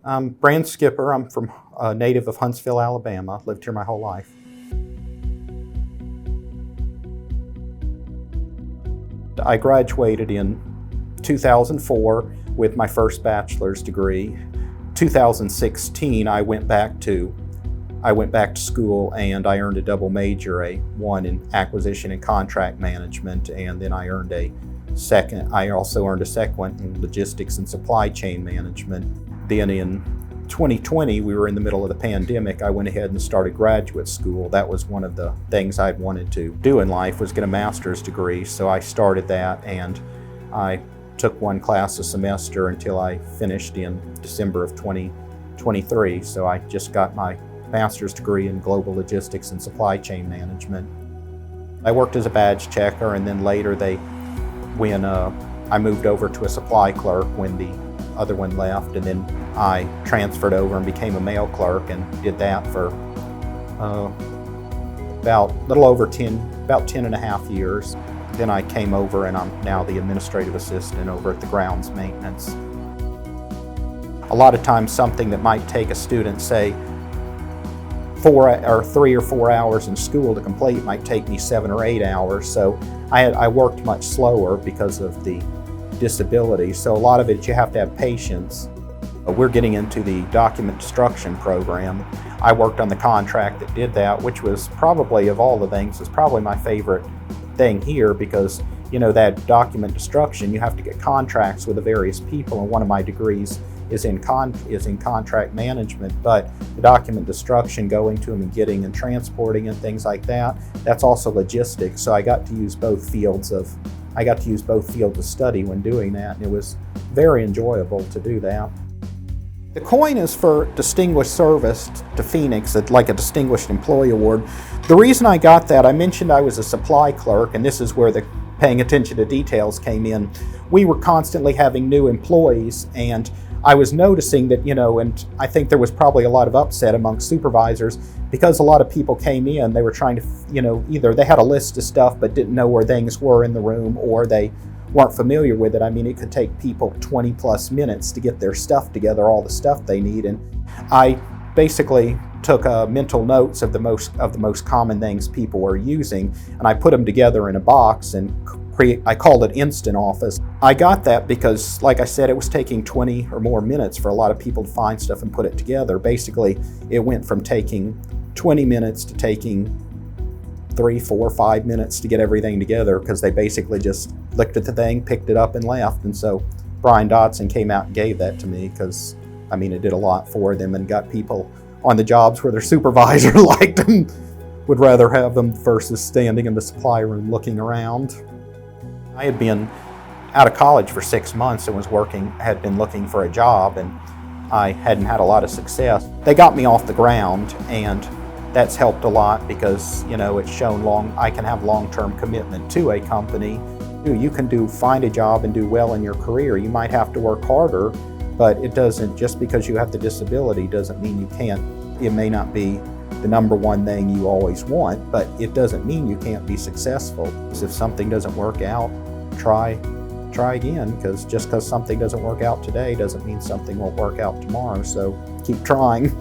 I'm Bran Skipper. I'm from a native of Huntsville, Alabama. Lived here my whole life. I graduated in 2004 with my first bachelor's degree. 2016, I went back to school and I earned a double major, one in acquisition and contract management, and then I also earned a second in logistics and supply chain management. Then in 2020, we were in the middle of the pandemic. I went ahead and started graduate school. That was one of the things I'd wanted to do in life, was get a master's degree. So I started that, and I took one class a semester until I finished in December of 2023. So I just got my master's degree in global logistics and supply chain management. I worked as a badge checker, and then later I moved over to a supply clerk when the other one left, and then I transferred over and became a mail clerk and did that for about 10 and a half years. Then I came over and I'm now the administrative assistant over at the grounds maintenance. A lot of times something that might take a student, say, 3 or 4 hours in school to complete might take me 7 or 8 hours. So I worked much slower because of the disability. So a lot of it, you have to have patience. We're getting into the document destruction program. I worked on the contract that did that, which was probably, of all the things, is probably my favorite thing here, because that document destruction, you have to get contracts with the various people, and one of my degrees is in contract management, but the document destruction, going to them and getting and transporting and things like that, that's also logistics. So I got to use both fields of study when doing that, and it was very enjoyable to do that. The coin is for distinguished service to Phoenix, like a Distinguished Employee Award. The reason I got that, I mentioned I was a supply clerk, and this is where the paying attention to details came in. We were constantly having new employees, and I was noticing that, and I think there was probably a lot of upset among supervisors because a lot of people came in, they were trying to, either they had a list of stuff but didn't know where things were in the room, or they weren't familiar with it. I mean, it could take people 20 plus minutes to get their stuff together, all the stuff they need. And I basically took mental notes of the most common things people were using, and I put them together in a box and I called it Instant Office. I got that because, like I said, it was taking 20 or more minutes for a lot of people to find stuff and put it together. Basically, it went from taking 20 minutes to taking 3, 4, 5 minutes to get everything together, because they basically just looked at the thing, picked it up, and left. And so Brian Dotson came out and gave that to me because, it did a lot for them and got people on the jobs where their supervisor liked them, would rather have them versus standing in the supply room looking around. I had been out of college for 6 months and had been looking for a job, and I hadn't had a lot of success. They got me off the ground, and that's helped a lot because, it's shown I can have long-term commitment to a company. You can find a job and do well in your career. You might have to work harder, but it doesn't, just because you have the disability doesn't mean you can't. It may not be the number one thing you always want, but it doesn't mean you can't be successful. If something doesn't work out, try again, because just because something doesn't work out today doesn't mean something won't work out tomorrow. So keep trying.